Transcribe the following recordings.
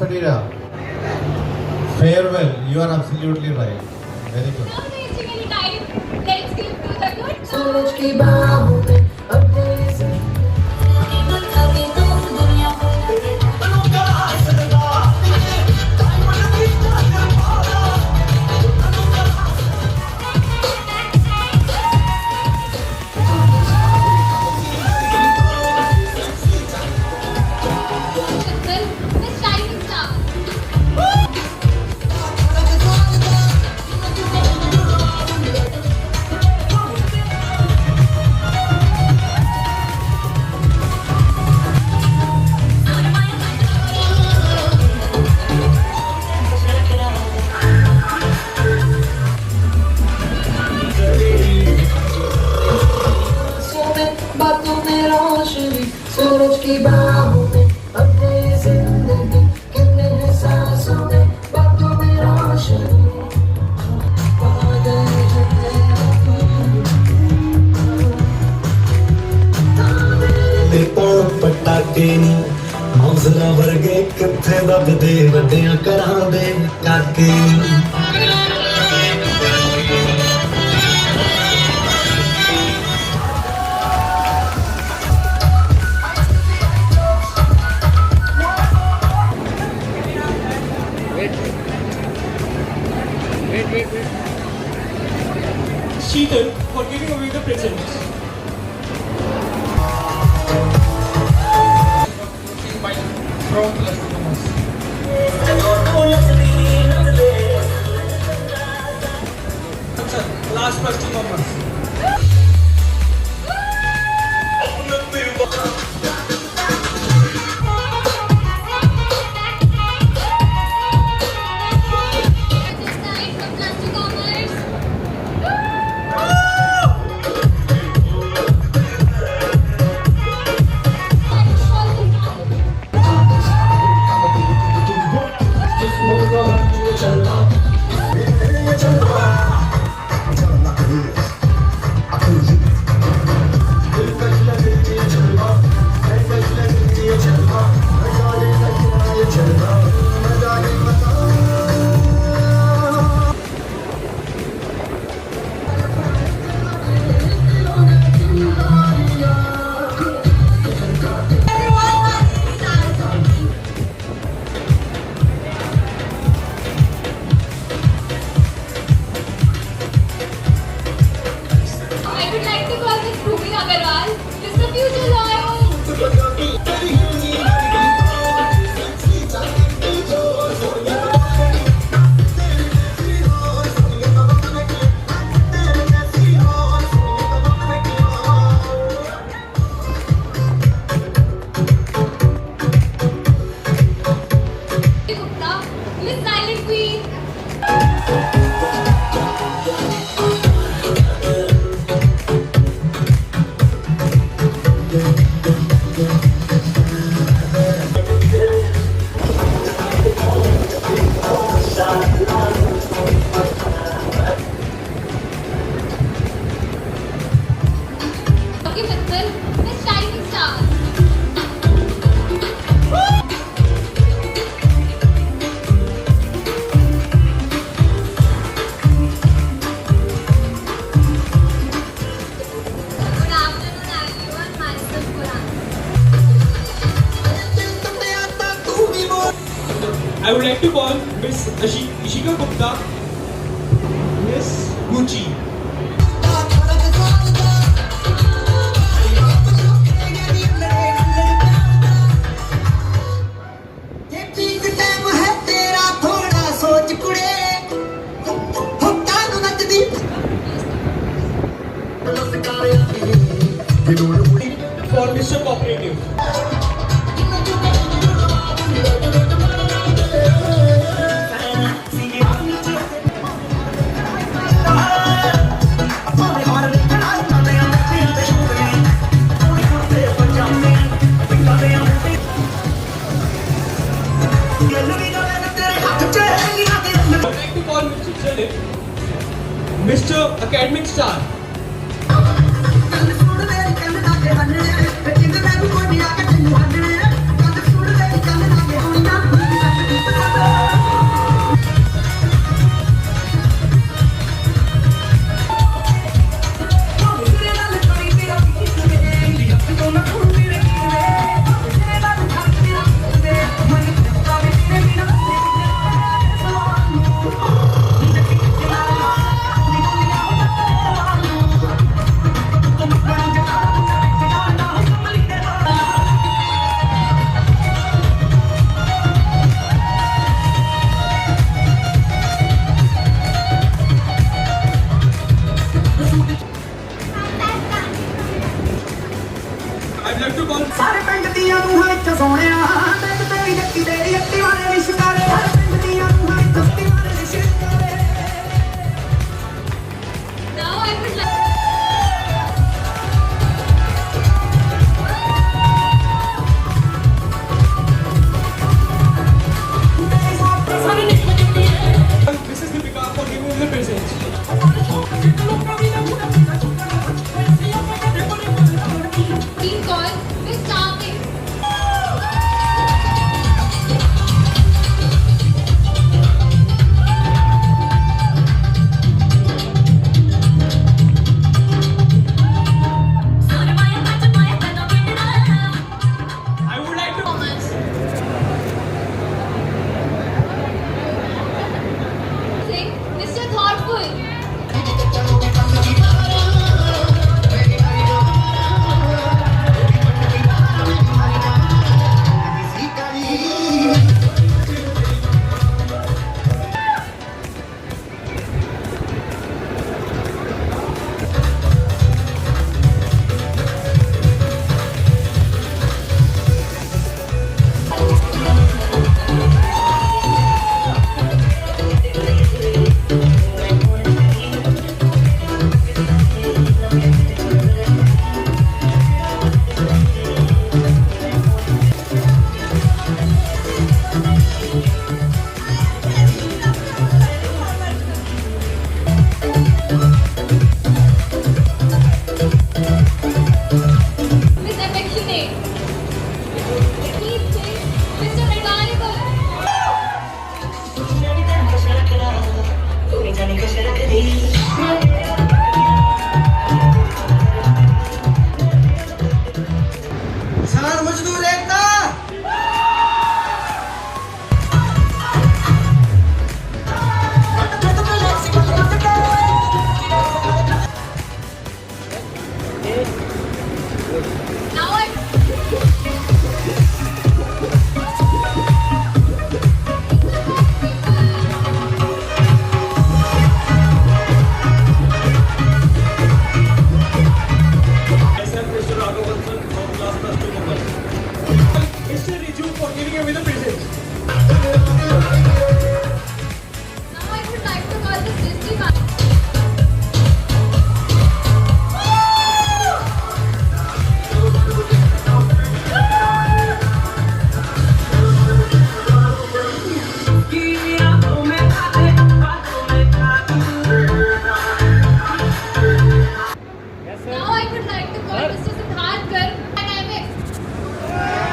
Sadira. Farewell. You are absolutely right. Very good. Not wasting any time. Let's get to the good सूरज की बाहों में अपने से the shining star. बातों में रोशनी सूरज की बाहों में अपने जिंदगी कितने हैं सांसों में बातों में रोशनी बादल पटाके नी हौसला वर्गे किथे दबदे वड्डियां करां दे काके Sheetal for giving away the presents. From customers. Last customers. Just nice of plastic commerce. I would like to call Miss Bhumi Agarwal, Mr. Future Lawyer. Gupta, Miss Silent Queen. Okay, Mittal, Miss Shining Star. Good afternoon, everyone. Myself, Quran. I would like to call Miss Ishika Gupta, Miss Gucci. For Mr. Cooperative. I would like to call Mr. Jalip, Mr. Academic Star. to call. ਸਾਰੇ ਪਿੰਡ ਦੀਆਂ ਨੂੰਹਾਂ ਇੱਥੇ ਸੋਹਣਿਆ ਮੈਂ ਤੇਰੀ ਜੱਤੀ ਤੇਰੀ ਜੱਤੀ ਵਾਲੇ ਰਿਸ਼ਤਾਰੇ ਸਾਰੇ ਪਿੰਡ ਦੀਆਂ ਨੂੰਹਾਂ ਇੱਥੇ ਜੱਤੀ ਵਾਲੇ ਰਿਸ਼ਤਾਰੇ Now I would like. This is Deepika for giving him the presents. Being called Miss Charming. I would like to. Thomas. Sing, Mr. Thoughtful. Miss Affectionate. Keep Sing, Mr. Reliable. किसान मजदूर एकता Now I. Myself, Mr. Raghavansan from class plus 2 Mumbai. Mr. Riju for giving away the presents. Now I would like to call this Disney man. Now I would like to call Mr. Siddharthkar Dynamics.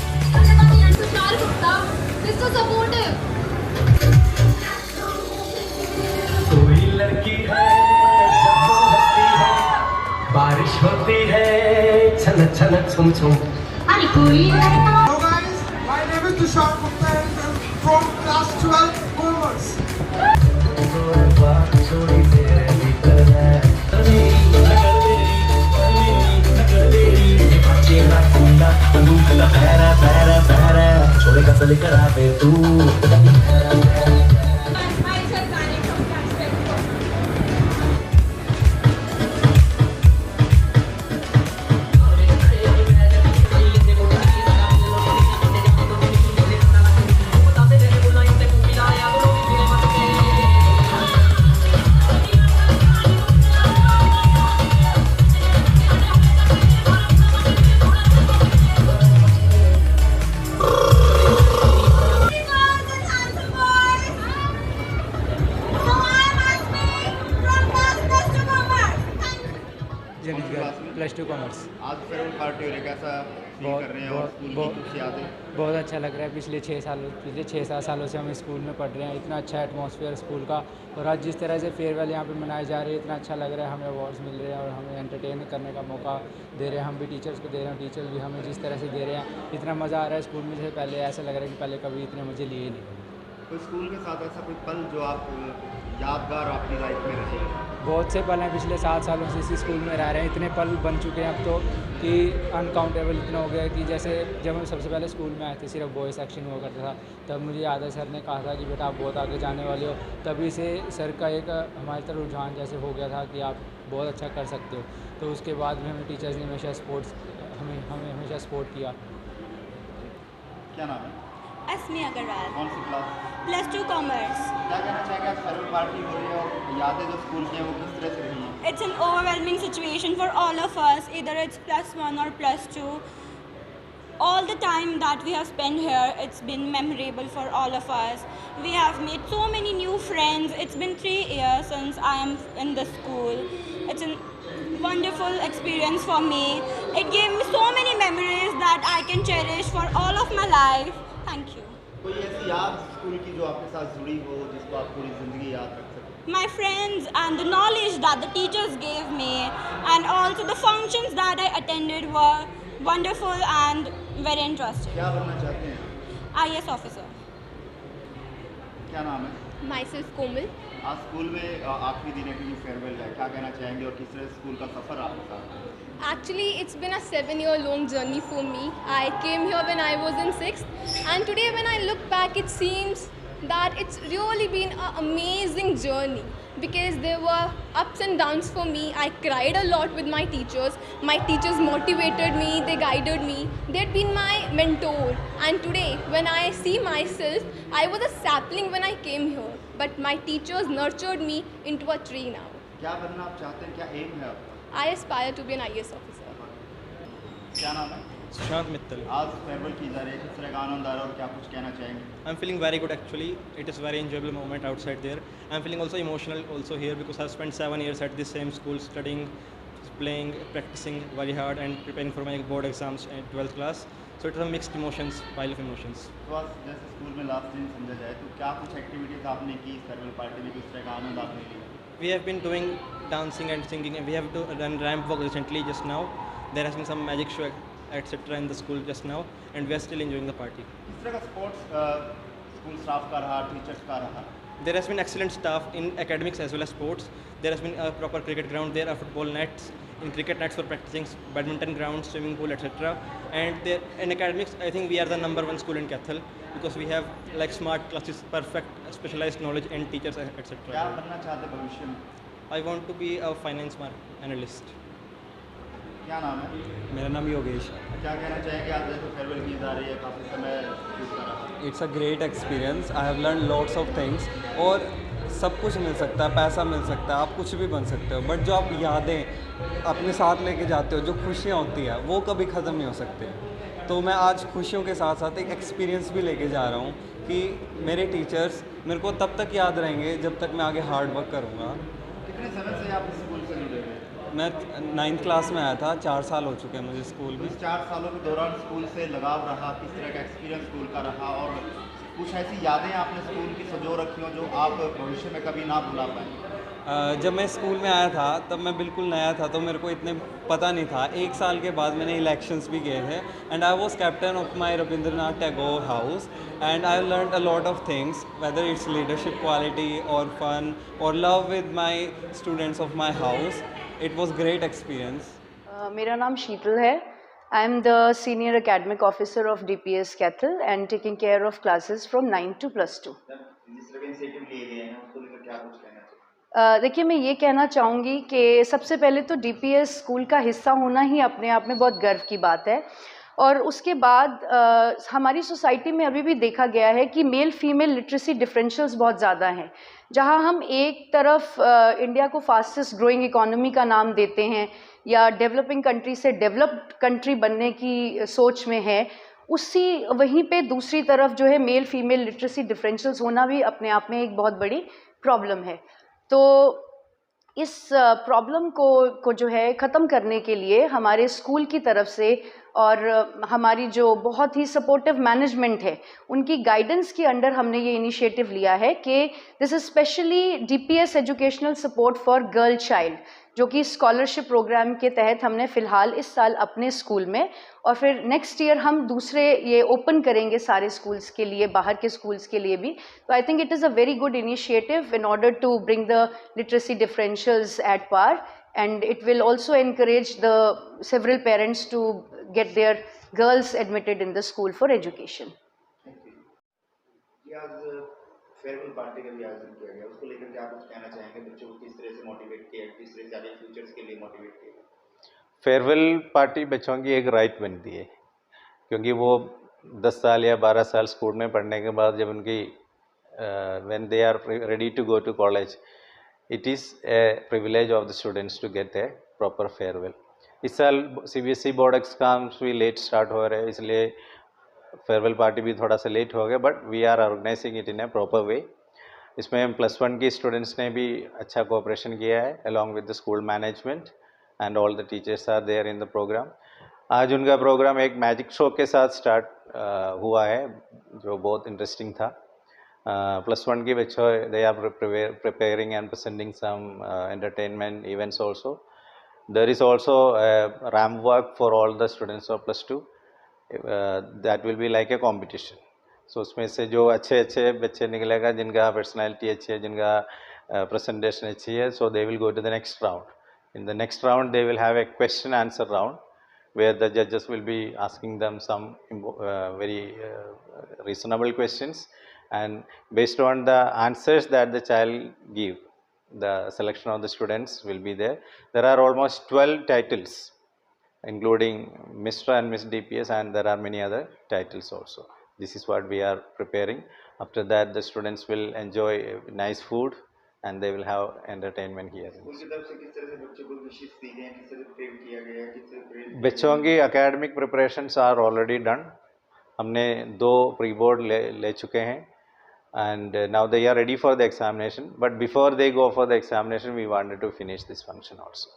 Tushar Gupta, Mr. Supportive. कोई लड़की है जब वो हंसती है बारिश होती है छनक छनक छुम छुम Hello guys, my name is Tushar Gupta and I'm from class 12 commerce. छोड़ी तेरे भीतर है चेहरा खुला बंदूक का पहरा पहरा पहरा छोड़े का चले करावे तू Myself, Ganek from class 12. +2 commerce. आज फेयरवेल पार्टी हो रही है, कैसा फील कर रहे हैं और स्कूल की कुछ यादें? बहुत अच्छा लग रहा है। पिछले 6-7 सालों से हम स्कूल में पढ़ रहे हैं। इतना अच्छा एटमॉस्फेयर स्कूल का, और आज जिस तरह से फेयरवेल यहाँ पे मनाई जा रही है, इतना अच्छा लग रहा है। हमें अवार्ड्स मिल रहे हैं और हमें एंटरटेन करने का मौका दे रहे हैं। हम भी टीचर्स को दे रहे हैं, टीचर्स भी हमें जिस तरह से दे रहे हैं, इतना मज़ा आ रहा है स्कूल में से पहले ऐसा लग रहा है कि पहले कभी इतने मज़े लिए नहीं। कोई स्कूल के साथ ऐसा कोई पल जो आप यादगार अपनी लाइफ में रहे? बहुत से पल हैं, पिछले 7 सालों से इसी स्कूल में रह रहे हैं। इतने पल बन चुके हैं अब तो कि अनकाउंटेबल इतना हो गया है कि जैसे जब हम सबसे पहले स्कूल में आए थे सिर्फ बॉय सेक्शन हुआ करता था, तब मुझे याद है सर ने कहा था कि बेटा आप बहुत आगे जाने वाले हो। तभी से सर का एक हमारी तरफ रुझान जैसे हो गया था कि आप बहुत अच्छा कर सकते हो। तो उसके बाद भी हमें टीचर्स ने हमेशा हमें हमेशा सपोर्ट किया। क्या नाम है? अस्मी अग्रवाल, कौन सी क्लास? +2 कॉमर्स। क्या कहना चाहेंगे, आज फेयरवेल पार्टी हो रही है और यादें जो स्कूल की हैं वो किस तरह से रही हैं? It's an overwhelming situation for all of us, either it's +1 or +2. All the time that we have spent here, it's been memorable for all of us. We have made so many new friends. It's been 3 years since I am in the school. It's a wonderful experience for me. It gave me so many memories that I can cherish for all of my life. Thank you. कोई ऐसी याद school की जो आपके साथ जुड़ी हो जिसको आप पूरी ज़िंदगी याद रख सकें? My friends and the knowledge that the teachers gave me, and also the functions that I attended were wonderful and very interesting. क्या बनना चाहते हैं? IAS officer. क्या नाम है? Myself Komal. आज स्कूल में आखिरी दिन है क्योंकि फेयरवेल है, क्या कहना चाहेंगे और किस तरह स्कूल का सफ़र आपके साथ है? Actually, it's been a 7-year-long journey for me. I came here when I was in 6th, and today when I look back, it seems that it's really been an amazing journey because there were ups and downs for me. I cried a lot with my teachers. My teachers motivated me, they guided me. They'd been my mentor. And today, when I see myself, I was a sapling when I came here, but my teachers nurtured me into a tree now. क्या बनना आप चाहते हैं, क्या M है आपका? I aspire to be an IAS officer. क्या नाम है? Sushant Mittal. आज फेयरवेल की जा रही है, किस तरह का आनंद आ रहा है और क्या कुछ कहना चाहेंगे? I'm feeling very good actually. It is very enjoyable moment outside there. I'm feeling also emotional also here because I've spent 7 years at this same school studying, playing, practicing very hard and preparing for my board exams in 12th class. So it was a mixed emotions, pile of emotions. तो आज जैसे school में last दिन समझा जाए तो क्या कुछ एक्टिविटीज़ आपने की फेयरवेल पार्टी में, किस तरह का आनंद आपने लिया? We have been doing dancing and singing and we have done ramp walk recently just now. There has been some magic show etc. in the school just now and we are still enjoying the party. किस तरह का sports school staff का रहा, teachers का रहा? There has been excellent staff in academics as well as sports. There has been a proper cricket ground, there are football nets, in cricket nets for practicing, badminton grounds, swimming pool etc. And there in academics I think we are the #1 school in Kathal because we have like smart classes, perfect specialized knowledge and teachers etc. क्या बनना चाहते हैं भविष्य में? I want to be a finance analyst. क्या नाम है? मेरा नाम योगेश। क्या कहना चाहेंगे, आज जैसे फेयरवेल की जा रही है, काफ़ी समय बीत रहा है। It's a great experience. I have learn lots of things. और सब कुछ मिल सकता है, पैसा मिल सकता है, आप कुछ भी बन सकते हो, बट जो आप यादें अपने साथ लेके जाते हो, जो खुशियाँ होती है वो कभी ख़त्म नहीं हो सकती। तो मैं आज खुशियों के साथ साथ एक एक्सपीरियंस भी लेके जा रहा हूँ कि मेरे टीचर्स मेरे को तब तक याद रहेंगे जब तक मैं आगे हार्ड वर्क करूँगा। कितने समय से आप स्कूल से जुड़े हुए? मैं 9th क्लास में आया था, 4 साल हो चुके हैं मुझे स्कूल में। इस 4 सालों के दौरान स्कूल से लगाव रहा, किस तरह का एक्सपीरियंस स्कूल का रहा और कुछ ऐसी यादें आपने स्कूल की संजो रखी हो जो आप भविष्य में कभी ना भुला पाएँ? जब मैं स्कूल में आया था तब मैं बिल्कुल नया था, तो मेरे को इतने पता नहीं था। 1 साल के बाद मैंने इलेक्शंस भी किए थे and I was captain of my Rabindranath Tagore house and I learned a lot of things whether it's leadership quality और फन और love with my students of my house. It was great experience. मेरा नाम शीतल है। I am the Senior Academic Officer of DPS Kathal and taking care of classes from 9 to +2. जिस तरह के initiative लिए गए हैं उसको लेकर क्या कुछ कहना चाहिए? देखिए, मैं ये कहना चाहूँगी कि सबसे पहले तो DPS स्कूल का हिस्सा होना ही अपने आप में बहुत गर्व की बात है। और उसके बाद हमारी सोसाइटी में अभी भी देखा गया है कि मेल फीमेल लिटरेसी डिफरेंशियल्स बहुत ज़्यादा हैं। जहाँ हम एक तरफ इंडिया को फास्टेस्ट ग्रोइंग इकोनॉमी का नाम देते हैं या डेवलपिंग कंट्री से डेवलप्ड कंट्री बनने की सोच में है, वहीं पे दूसरी तरफ जो है मेल फीमेल लिटरेसी डिफरेंशियल्स होना भी अपने आप में एक बहुत बड़ी प्रॉब्लम है। तो इस प्रॉब्लम को जो है ख़त्म करने के लिए हमारे स्कूल की तरफ से और हमारी जो बहुत ही सपोर्टिव मैनेजमेंट है उनकी गाइडेंस के अंडर हमने ये इनिशिएटिव लिया है कि this is specially DPS educational support for girl child, जो कि स्कॉलरशिप प्रोग्राम के तहत हमने फ़िलहाल इस साल अपने स्कूल में, और फिर नेक्स्ट ईयर हम दूसरे ये ओपन करेंगे सारे स्कूल्स के लिए, बाहर के स्कूल्स के लिए भी. तो I think it is a very good initiative in order to bring the literacy differentials at par, and it will also encourage the several parents to get their girls admitted in the school for education. आज farewell party का भी आयोजन किया गया, उसको लेकर के आप कुछ कहना चाहेंगे? बच्चों को किस तरह से मोटिवेट किया, किस तरह से आगे फ्यूचर्स के लिए मोटिवेट किया? फेयरवेल पार्टी बच्चों की एक राइट बनती है, क्योंकि वो 10 साल या 12 साल स्कूल में पढ़ने के बाद जब उनकी when they are ready to go to college, it is a privilege of the students to get a proper farewell. इस साल CBSE बोर्ड एग्जाम्स भी लेट स्टार्ट हो रहे हैं, इसलिए फेयरवेल पार्टी भी थोड़ा सा लेट हो गया, but we are organising it in a proper way. इसमें +1 की स्टूडेंट्स ने भी अच्छा कोऑपरेशन किया है along with the school management and all the teachers are there in the programme. आज उनका प्रोग्राम एक मैजिक शो के साथ स्टार्ट हुआ है, जो बहुत इंटरेस्टिंग था. +1 के बच्चों they are preparing and presenting some entertainment events also. There is also a ramp walk for all the students of +2. That will be like a competition. So उसमें से जो अच्छे बच्चे निकलेगा, जिनका personality अच्छी है, जिनका presentation अच्छी है, so they will go to the next round. In the next round they will have a question answer round where the judges will be asking them some very reasonable questions, and based on the answers that the child give, the selection of the students will be there. There are almost 12 titles including Mr. and Miss DPS, and there are many other titles also. This is what we are preparing. After that the students will enjoy nice food and they will have entertainment here. बच्चों की academic preparations are already done. हमने 2 pre-board ले चुके हैं, and now they are ready for the examination, but before they go for the examination we wanted to finish this function also.